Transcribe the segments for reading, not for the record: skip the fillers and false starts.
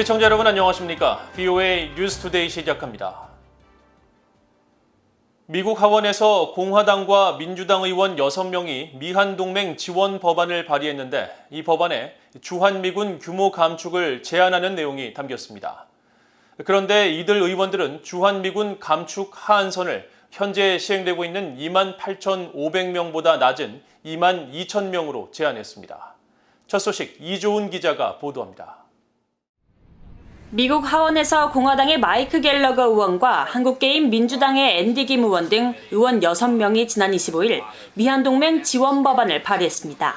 시청자 여러분 안녕하십니까? VOA 뉴스투데이 시작합니다. 미국 하원에서 공화당과 민주당 의원 6명이 미한동맹 지원 법안을 발의했는데 이 법안에 주한미군 규모 감축을 제한하는 내용이 담겼습니다. 그런데 이들 의원들은 주한미군 감축 하한선을 현재 시행되고 있는 28,500명보다 낮은 22,000명으로 제한했습니다. 첫 소식 이조은 기자가 보도합니다. 미국 하원에서 공화당의 마이크 갤러거 의원과 한국계인 민주당의 앤디 김 의원 등 의원 6명이 지난 25일 미한동맹 지원 법안을 발의했습니다.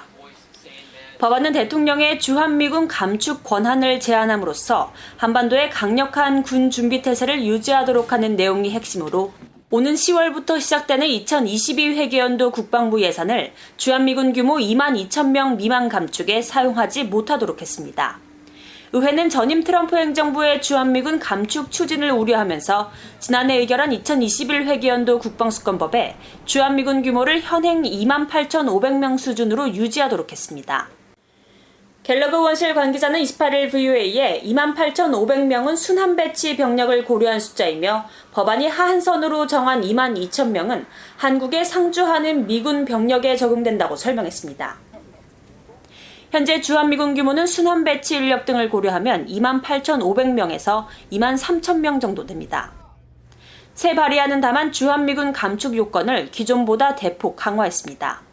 법안은 대통령의 주한미군 감축 권한을 제한함으로써 한반도의 강력한 군 준비태세를 유지하도록 하는 내용이 핵심으로 오는 10월부터 시작되는 2022 회계연도 국방부 예산을 주한미군 규모 22,000명 미만 감축에 사용하지 못하도록 했습니다. 의회는 전임 트럼프 행정부의 주한미군 감축 추진을 우려하면서 지난해 의결한 2021 회계연도 국방수권법에 주한미군 규모를 현행 28,500명 수준으로 유지하도록 했습니다. 갤러거 의원실 관계자는 28일 VOA에 28,500명은 순환 배치 병력을 고려한 숫자이며 법안이 하한선으로 정한 22,000명은 한국에 상주하는 미군 병력에 적용된다고 설명했습니다. 현재 주한미군 규모는 순환 배치 인력 등을 고려하면 28,500명에서 23,000명 정도 됩니다. 새 발의안은 다만 주한미군 감축 요건을 기존보다 대폭 강화했습니다.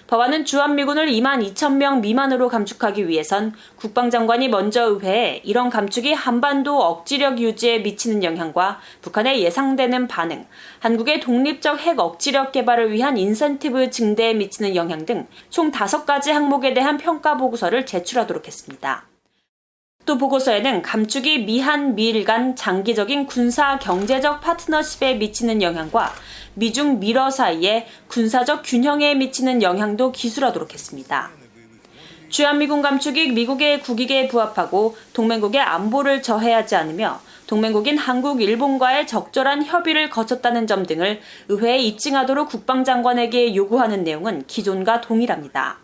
법안은 주한미군을 22,000명 미만으로 감축하기 위해선 국방장관이 먼저 의회에 이런 감축이 한반도 억지력 유지에 미치는 영향과 북한의 예상되는 반응, 한국의 독립적 핵 억지력 개발을 위한 인센티브 증대에 미치는 영향 등 총 5가지 항목에 대한 평가 보고서를 제출하도록 했습니다. 또 보고서에는 감축이 미한, 미일 간 장기적인 군사 경제적 파트너십에 미치는 영향과 미중, 미러 사이의 군사적 균형에 미치는 영향도 기술하도록 했습니다. 주한미군 감축이 미국의 국익에 부합하고 동맹국의 안보를 저해하지 않으며 동맹국인 한국, 일본과의 적절한 협의를 거쳤다는 점 등을 의회에 입증하도록 국방장관에게 요구하는 내용은 기존과 동일합니다.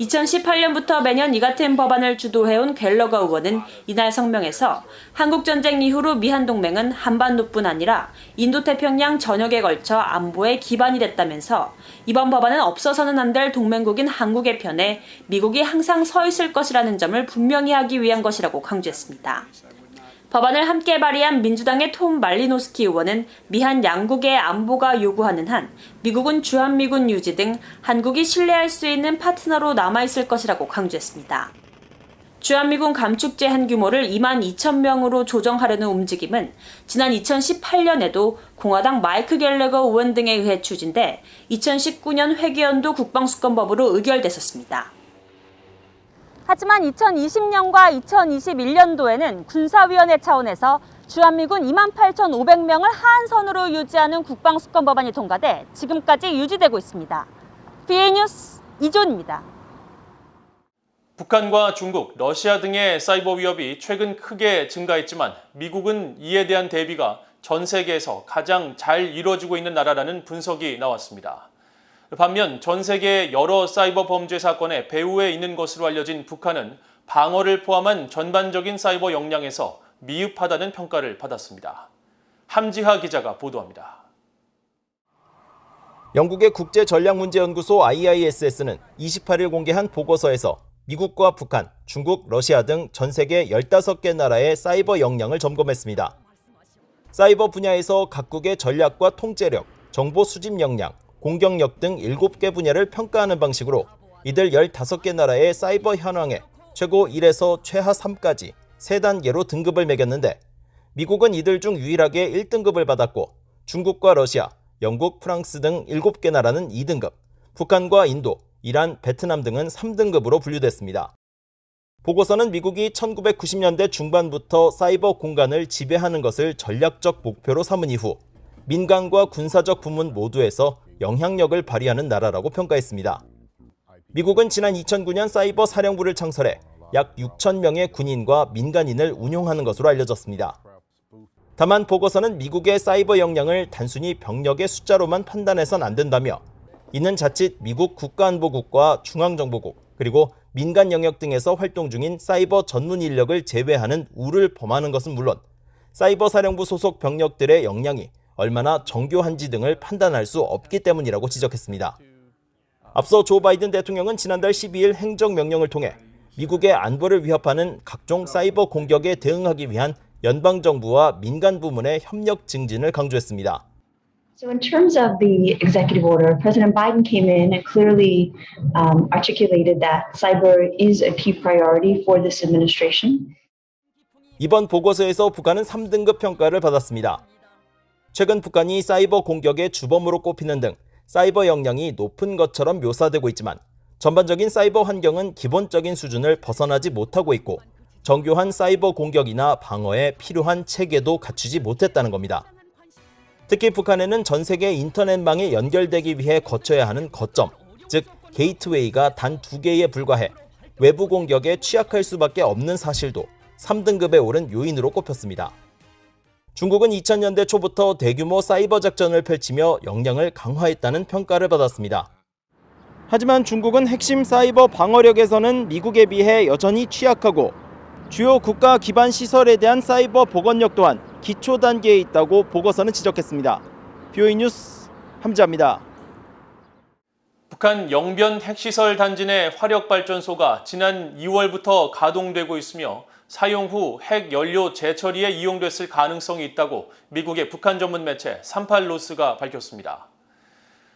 2018년부터 매년 이 같은 법안을 주도해온 갤러거 의원은 이날 성명에서 한국전쟁 이후로 미한동맹은 한반도뿐 아니라 인도태평양 전역에 걸쳐 안보의 기반이 됐다면서 이번 법안은 없어서는 안 될 동맹국인 한국의 편에 미국이 항상 서 있을 것이라는 점을 분명히 하기 위한 것이라고 강조했습니다. 법안을 함께 발의한 민주당의 톰 말리노스키 의원은 미한 양국의 안보가 요구하는 한 미국은 주한미군 유지 등 한국이 신뢰할 수 있는 파트너로 남아있을 것이라고 강조했습니다. 주한미군 감축 제한 규모를 22,000명으로 조정하려는 움직임은 지난 2018년에도 공화당 마이크 갤러거 의원 등에 의해 추진돼 2019년 회계연도 국방수권법으로 의결됐었습니다. 하지만 2020년과 2021년도에는 군사위원회 차원에서 주한미군 28,500명을 하한선으로 유지하는 국방수권 법안이 통과돼 지금까지 유지되고 있습니다. VOA 뉴스 이조은입니다. 북한과 중국, 러시아 등의 사이버 위협이 최근 크게 증가했지만 미국은 이에 대한 대비가 전 세계에서 가장 잘 이루어지고 있는 나라라는 분석이 나왔습니다. 반면 전 세계의 여러 사이버 범죄 사건의 배후에 있는 것으로 알려진 북한은 방어를 포함한 전반적인 사이버 역량에서 미흡하다는 평가를 받았습니다. 함지하 기자가 보도합니다. 영국의 국제전략문제연구소 IISS는 28일 공개한 보고서에서 미국과 북한, 중국, 러시아 등 전 세계 15개 나라의 사이버 역량을 점검했습니다. 사이버 분야에서 각국의 전략과 통제력, 정보 수집 역량, 공격력 등 7개 분야를 평가하는 방식으로 이들 15개 나라의 사이버 현황에 최고 1에서 최하 3까지 3단계로 등급을 매겼는데 미국은 이들 중 유일하게 1등급을 받았고 중국과 러시아, 영국, 프랑스 등 7개 나라는 2등급, 북한과 인도, 이란, 베트남 등은 3등급으로 분류됐습니다. 보고서는 미국이 1990년대 중반부터 사이버 공간을 지배하는 것을 전략적 목표로 삼은 이후 민간과 군사적 부문 모두에서 영향력을 발휘하는 나라라고 평가했습니다. 미국은 지난 2009년 사이버 사령부를 창설해 약 6,000명의 군인과 민간인을 운용하는 것으로 알려졌습니다. 다만 보고서는 미국의 사이버 역량을 단순히 병력의 숫자로만 판단해선 안 된다며 이는 자칫 미국 국가안보국과 중앙정보국 그리고 민간 영역 등에서 활동 중인 사이버 전문 인력을 제외하는 우를 범하는 것은 물론 사이버 사령부 소속 병력들의 역량이 얼마나 정교한지 등을 판단할 수 없기 때문이라고 지적했습니다. 앞서 조 바이든 대통령은 지난달 12일 행정명령을 통해 미국의 안보를 위협하는 각종 사이버 공격에 대응하기 위한 연방정부와 민간 부문의 협력 증진을 강조했습니다. So in terms of the executive order, President Biden came in and clearly articulated that cyber is a key priority for this administration. 이번 보고서에서 북한은 3등급 평가를 받았습니다. 최근 북한이 사이버 공격의 주범으로 꼽히는 등 사이버 역량이 높은 것처럼 묘사되고 있지만 전반적인 사이버 환경은 기본적인 수준을 벗어나지 못하고 있고 정교한 사이버 공격이나 방어에 필요한 체계도 갖추지 못했다는 겁니다. 특히 북한에는 전 세계 인터넷망에 연결되기 위해 거쳐야 하는 거점, 즉 게이트웨이가 단 2개에 불과해 외부 공격에 취약할 수밖에 없는 사실도 3등급에 오른 요인으로 꼽혔습니다. 중국은 2000년대 초부터 대규모 사이버 작전을 펼치며 역량을 강화했다는 평가를 받았습니다. 하지만 중국은 핵심 사이버 방어력에서는 미국에 비해 여전히 취약하고 주요 국가 기반 시설에 대한 사이버 보건력 또한 기초 단계에 있다고 보고서는 지적했습니다. BOE 뉴스 함지아입니다. 북한 영변 핵시설 단지 내 화력발전소가 지난 2월부터 가동되고 있으며 사용 후 핵연료 재처리에 이용됐을 가능성이 있다고 미국의 북한 전문 매체 38로스가 밝혔습니다.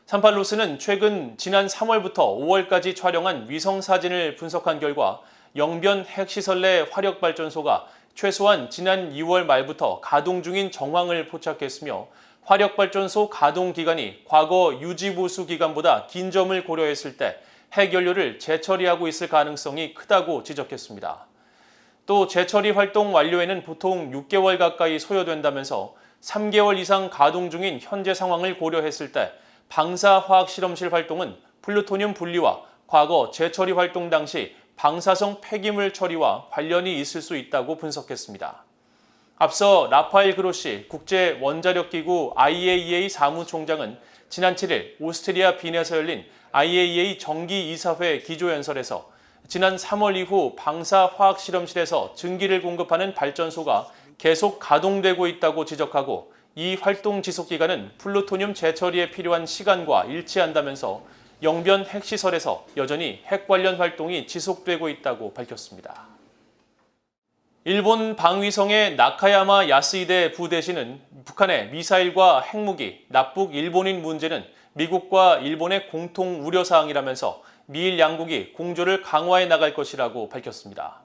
38로스는 최근 지난 3월부터 5월까지 촬영한 위성사진을 분석한 결과 영변 핵시설 내 화력발전소가 최소한 지난 2월 말부터 가동 중인 정황을 포착했으며 화력발전소 가동 기간이 과거 유지보수 기간보다 긴 점을 고려했을 때 핵연료를 재처리하고 있을 가능성이 크다고 지적했습니다. 또 재처리 활동 완료에는 보통 6개월 가까이 소요된다면서 3개월 이상 가동 중인 현재 상황을 고려했을 때 방사화학실험실 활동은 플루토늄 분리와 과거 재처리 활동 당시 방사성 폐기물 처리와 관련이 있을 수 있다고 분석했습니다. 앞서 라파엘 그로시 국제원자력기구 IAEA 사무총장은 지난 7일 오스트리아 빈에서 열린 IAEA 정기이사회 기조연설에서 지난 3월 이후 방사화학실험실에서 증기를 공급하는 발전소가 계속 가동되고 있다고 지적하고 이 활동 지속기간은 플루토늄 재처리에 필요한 시간과 일치한다면서 영변 핵시설에서 여전히 핵 관련 활동이 지속되고 있다고 밝혔습니다. 일본 방위성의 나카야마 야스히데 부대신은 북한의 미사일과 핵무기, 납북 일본인 문제는 미국과 일본의 공통 우려사항이라면서 미일 양국이 공조를 강화해 나갈 것이라고 밝혔습니다.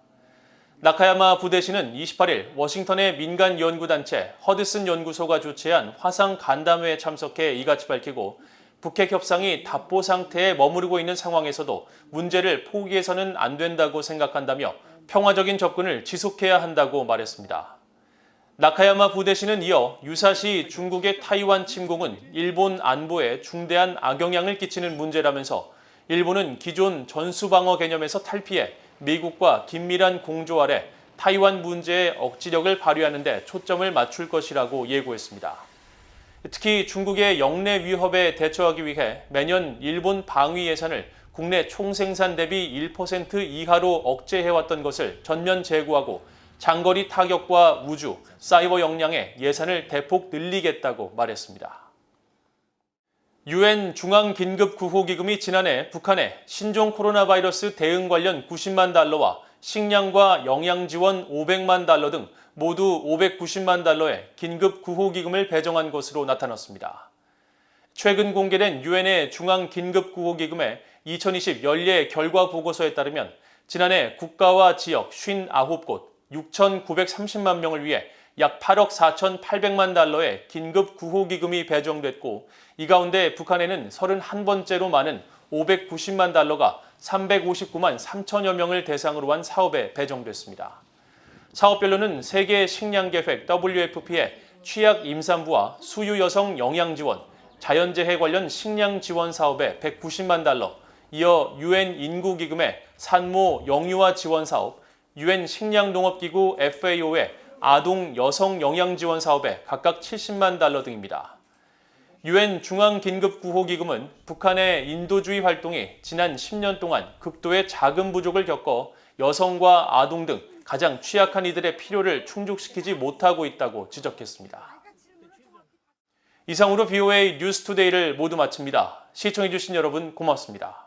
나카야마 부대신은 28일 워싱턴의 민간 연구단체 허드슨 연구소가 주최한 화상 간담회에 참석해 이같이 밝히고 북핵 협상이 답보 상태에 머무르고 있는 상황에서도 문제를 포기해서는 안 된다고 생각한다며 평화적인 접근을 지속해야 한다고 말했습니다. 나카야마 부대신은 이어 유사시 중국의 타이완 침공은 일본 안보에 중대한 악영향을 끼치는 문제라면서 일본은 기존 전수방어 개념에서 탈피해 미국과 긴밀한 공조 아래 타이완 문제의 억지력을 발휘하는 데 초점을 맞출 것이라고 예고했습니다. 특히 중국의 영내 위협에 대처하기 위해 매년 일본 방위 예산을 국내 총생산 대비 1% 이하로 억제해왔던 것을 전면 제고하고 장거리 타격과 우주, 사이버 역량의 예산을 대폭 늘리겠다고 말했습니다. UN 중앙긴급구호기금이 지난해 북한의 신종 코로나 바이러스 대응 관련 90만 달러와 식량과 영양지원 500만 달러 등 모두 590만 달러의 긴급구호기금을 배정한 것으로 나타났습니다. 최근 공개된 UN의 중앙긴급구호기금의 2020 연례 결과 보고서에 따르면 지난해 국가와 지역 59곳 6,930만 명을 위해 약 8억 4,800만 달러의 긴급구호기금이 배정됐고 이 가운데 북한에는 31번째로 많은 590만 달러가 359만 3천여 명을 대상으로 한 사업에 배정됐습니다. 사업별로는 세계 식량계획 WFP의 취약 임산부와 수유 여성 영양 지원, 자연재해 관련 식량 지원 사업에 190만 달러, 이어 UN 인구기금의 산모 영유아 지원 사업, UN 식량농업기구 FAO의 아동 여성 영양 지원 사업에 각각 70만 달러 등입니다. 유엔 중앙긴급구호기금은 북한의 인도주의 활동이 지난 10년 동안 극도의 자금 부족을 겪어 여성과 아동 등 가장 취약한 이들의 필요를 충족시키지 못하고 있다고 지적했습니다. 이상으로 BOA 뉴스투데이를 모두 마칩니다. 시청해주신 여러분 고맙습니다.